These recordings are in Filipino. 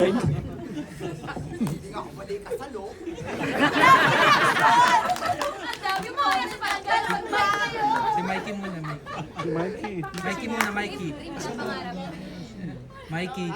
Hindi nga ako pwede kasalo. Ang dami mo, yan pa ganun ba kayo? Si Mikey muna, Mikey. Mikey muna, Mikey. Dream siya pangarap. Mikey.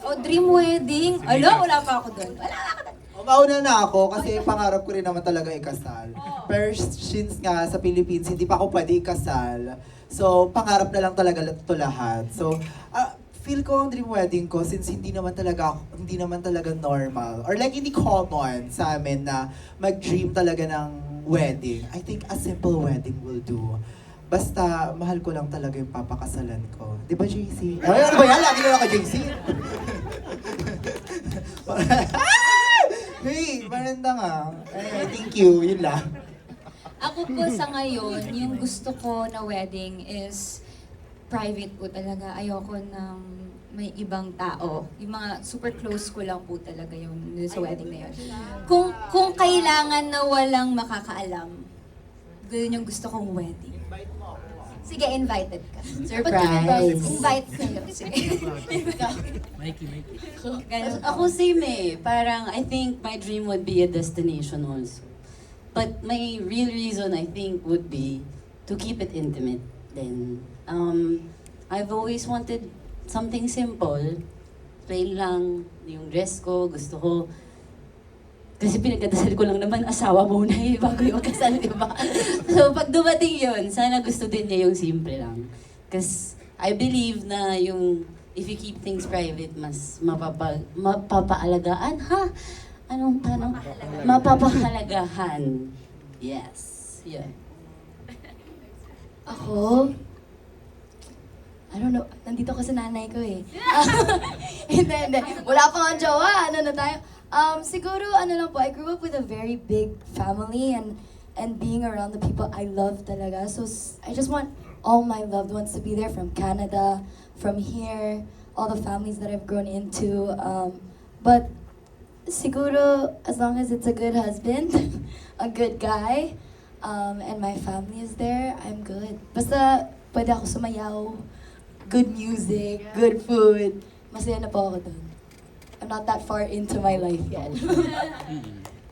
Oh, dream wedding. Ala, wala pa ako doon. Wala ako doon. Mauna na ako kasi pangarap ko rin naman talaga ikasal. Pero since nga sa Philippines, hindi pa ako pwede ikasal. So, pangarap na lang talaga ito lahat. So, feel ko ang dream wedding ko since hindi naman talaga normal or like hindi common sa amin na mag-dream talaga ng wedding. I think a simple wedding will do. Basta, mahal ko lang talaga yung papakasalan ko. Di ba, JC? Ay, ano ba yan? Lagi na ako, JC. Hey, maganda nga. Anyway, thank you. Yun lang. Ako po sa ngayon, yung gusto ko na wedding is private po talaga. Ayoko ng may ibang tao. Yung mga super close ko lang po talaga yung sa wedding na yun. Kung kailangan na walang makakaalam, yun yung gusto kong wedding. Sige, invited ka. Surprise. Invite kayo. Sige. Mikey. Ganun. Ako same eh. Parang I think my dream would be a destination also. But my real reason I think would be to keep it intimate then. I've always wanted something simple. Plain lang yung dress ko, gusto ko. Kasi pinagdadasal ko lang naman asawa muna eh, bago yung kasal, di ba? So pag dumating yun, sana gusto din niya yung simple lang. Because I believe na yung if you keep things private, mas mapapaalagaan, ha? Anong tanong? Mapapahalagahan. Yes. Yeah. Ako? I don't know. Nandito ko sa nanay ko eh. Hindi. Wala pa nga jowa. Ano na tayo? Siguro, ano lang po, I grew up with a very big family and being around the people I love talaga. So, I just want all my loved ones to be there from Canada, from here, all the families that I've grown into. But, siguro, as long as it's a good husband, a good guy, and my family is there, I'm good. Basta, pwede ako sumayaw, good music, good food, masaya na po ako dun. I'm not that far into my life yet.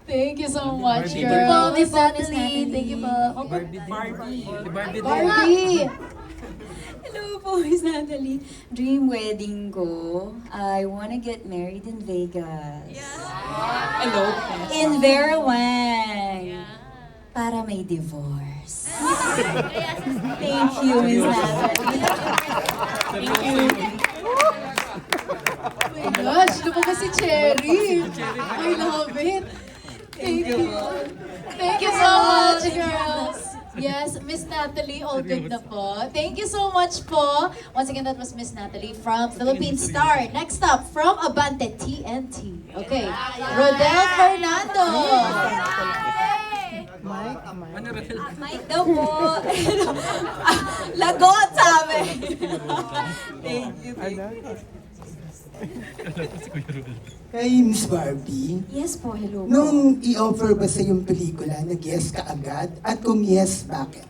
Thank you so much, Barbie. girl. Barbie. Miss Natalie, thank you po. Barbie. Barbie! Hello po, Miss Natalie. Dream wedding ko, I wanna get married in Vegas. Hello. In Vera Wang. Para may divorce. Thank you, Miss Natalie. Thank you. Oh my gosh, ito po ba si Cherry? I love it. Thank you. Thank you so much, girls. Yes, Miss Natalie, all good na po. Thank you so much po. Once again, that was Miss Natalie from Philippine Star. Next up, from Abante TNT. Okay, Rodel Fernando. Ano rin? Mike daw po. Lagot sabi. Thank you. Kay Miss Barbie, Yes po, hello po. nung i-offer ba sa yung pelikula, nag-yes ka agad? At kung yes, bakit?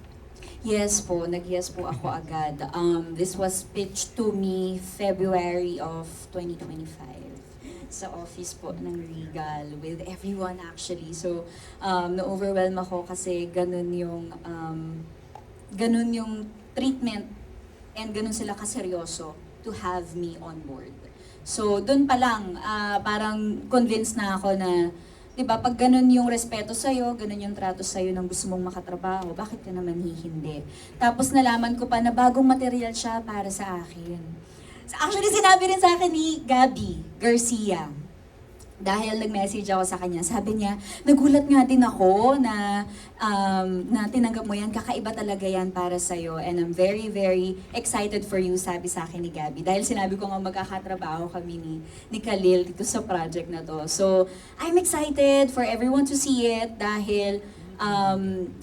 Yes po, nag-yes po ako agad. This was pitched to me February of 2025 sa office po ng Regal with everyone actually. So, na-overwhelm ako kasi ganun yung treatment and ganun sila kaseryoso to have me on board. So, dun pa lang, parang convinced na ako na, di ba, pag ganun yung respeto sa'yo, ganun yung trato sa'yo ng gusto mong makatrabaho, bakit ka naman hindi? Tapos nalaman ko pa na bagong material siya para sa akin. Actually, sinabi rin sa akin ni Gabby Garcia. Dahil nag-message ako sa kanya, sabi niya, nagulat nga din ako na tinanggap mo yan, kakaiba talaga yan para sa'yo. And I'm very, very excited for you, sabi sa akin ni Gabby. Dahil sinabi ko nga magkakatrabaho kami ni Khalil dito sa project na to. So, I'm excited for everyone to see it dahil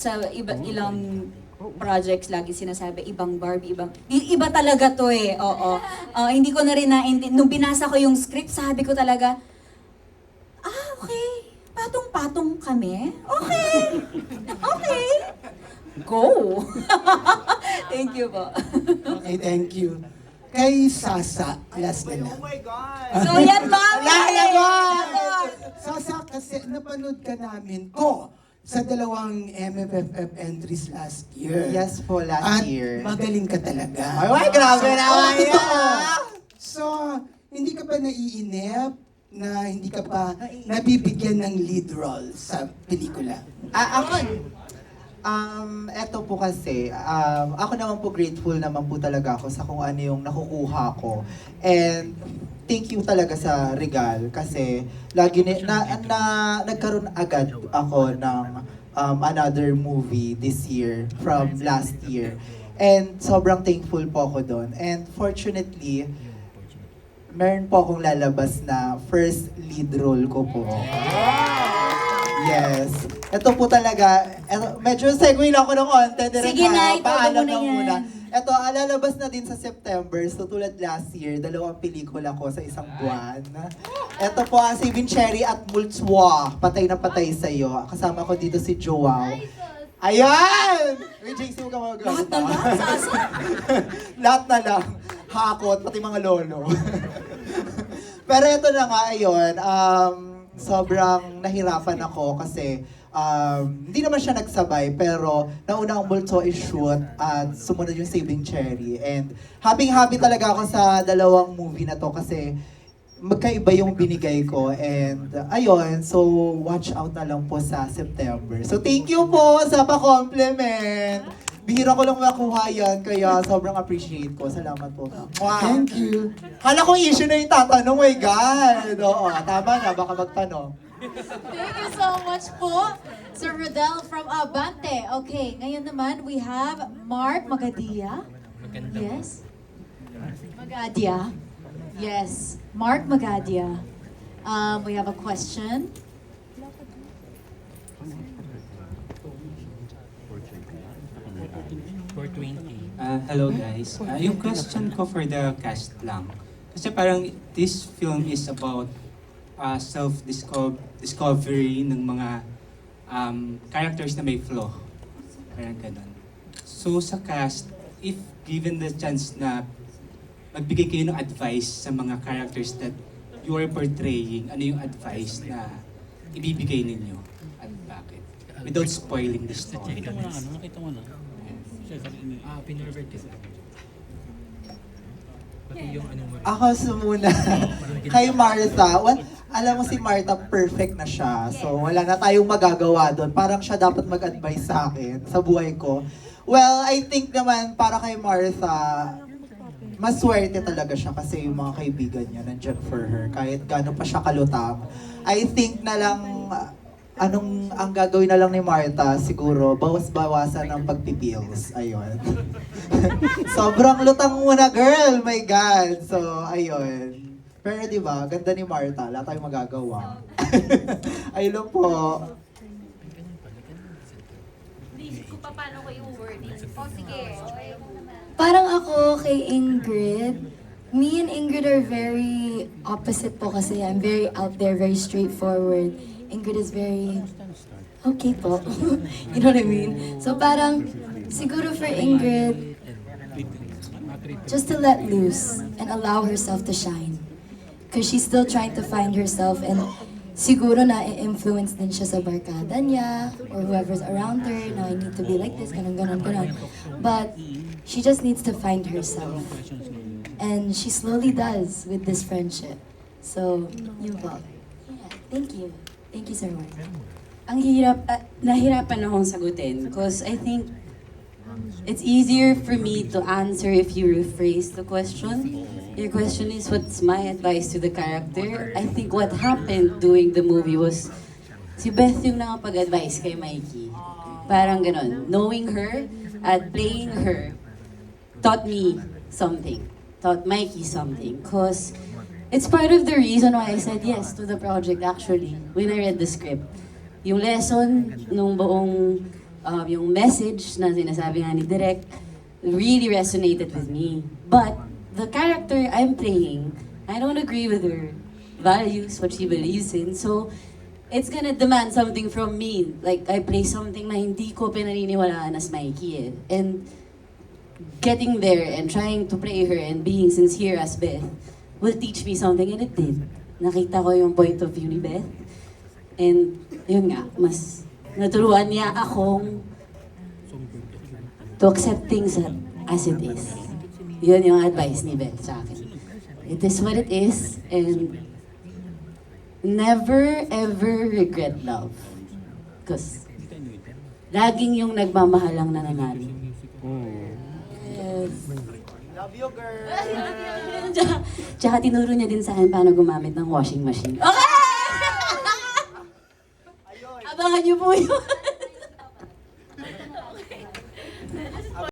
sa iba't ilang projects lagi sinasabi, ibang Barbie, iba talaga to eh, oo. Hindi ko na rin nung binasa ko yung script, sabi ko talaga, okay. Patong-patong kami? Okay. Okay. Go. Thank you po. Okay, thank you. Kay Sasa, last na lang. So yan, mami! Sasa, kasi napanood ka namin ko sa dalawang MFFF entries last year. Yes po, At last year. magaling ka talaga. Ay, grabe naman Oo, totoo. yan! So, hindi ka pa naiinip na hindi ka pa nabibigyan ng lead role sa pelikula? Eto po kasi, ako naman po grateful naman po talaga ako sa kung ano yung nakukuha ko. And thank you talaga sa Regal kasi lagi nagkaroon agad ako ng another movie this year from last year. And sobrang thankful po ako doon. And fortunately, meron po akong lalabas na first lead role ko po. Yes. Ito po talaga, medyo segue lang ako ng konti. Sige na, ito paalam muna lang yan. muna. Ito, lalabas na din sa September. So tulad last year, 2 pelikula ko sa isang buwan. Ito po ang Saving Cherry at Multswa, Patay na Patay Sa'yo. Kasama ko dito si Joao. Ayan! Uy, JC, huwag ka magagamit. Lahat na lang, Sasa? Lahat na lang. Hakot, pati mga lolo. Pero ito na nga, ayun. Sobrang nahirapan ako kasi hindi naman siya nagsabay pero nauna ang Multo is shoot at sumunod yung Saving Cherry. And happy talaga ako sa dalawang movie na to kasi magkaiba yung binigay ko. And ayun, so watch out na lang po sa September. So thank you po sa pa-compliment. Bihira ko lang makuha yan, kaya sobrang appreciate ko. Salamat po. Wow. Thank you. Kala ko issue na yung tatanong, my God. Oo, tama na, baka magtanong. Thank you so much po, Sir Rodel from Abante. Okay, ngayon naman we have Mark Magadia. Yes. Magadia. Yes, Mark Magadia. We have a question. Hello guys. Yung question ko for the cast lang. Kasi parang this film is about self-discovery ng mga characters na may flaw. Parang ganun. So sa cast, if given the chance na magbigay kayo ng advice sa mga characters that you are portraying, ano yung advice na ibibigay ninyo at bakit? Without spoiling the story. Nakita mo na. Pinervert kasi. Pati yung ano mo rin. Ako muna. Kay Martha, alam mo si Martha, perfect na siya. So wala na tayong magagawa doon. Parang siya dapat mag-advise sa akin, sa buhay ko. Well, I think naman para kay Martha, maswerte talaga siya kasi yung mga kaibigan niya nandyan for her. Kahit gaano pa siya kalutang. I think na lang, ang gagawin na lang ni Martha, siguro, bawas-bawasan ng pagpipills. Ayun. Sobrang lutang muna, girl! My God! So, ayun. Pero di ba, ganda ni Martha, wala tayong magagawa. Ayun lang po. Kung paano ko yung wording. Sige. Parang ako kay Ingrid, me and Ingrid are very opposite po kasi I'm very out there, very straightforward. Ingrid is very, okay po. You know what I mean? So parang, siguro for Ingrid, just to let loose and allow herself to shine. Because she's still trying to find herself and siguro na-influence din siya sa barkada niya or whoever's around her na I need to be like this, ganun. But she just needs to find herself. And she slowly does with this friendship. So, yun po. Yeah, thank you. Thank you, Sir Mark. Ang hirap, nahirapan akong sagutin because I think it's easier for me to answer if you rephrase the question. Your question is, what's my advice to the character? I think what happened during the movie was, si Beth yung nakapag-advise kay Mikey. Parang ganon. Knowing her at playing her taught me something. Taught Mikey something. Because it's part of the reason why I said yes to the project actually, when I read the script. Yung lesson, nung buong, yung message na sinasabi nga ni Direk, really resonated with me. But the character I'm playing, I don't agree with her values, what she believes in. So, it's gonna demand something from me. Like, I play something na hindi ko pinaniniwalaan as Mikey eh. And getting there and trying to play her and being sincere as Beth will teach me something, and it did. Nakita ko yung point of view ni Beth. And yun nga, mas naturuan niya akong to accept things as it is. Yun yung advice ni Beth sa akin. It is what it is, and never ever regret love. Because laging yung nagmamahal ang nananalo. Yes. Love you, girl! Tsaka tinuro niya din sa akin paano gumamit ng washing machine. Okay! Abangan niyo po yun.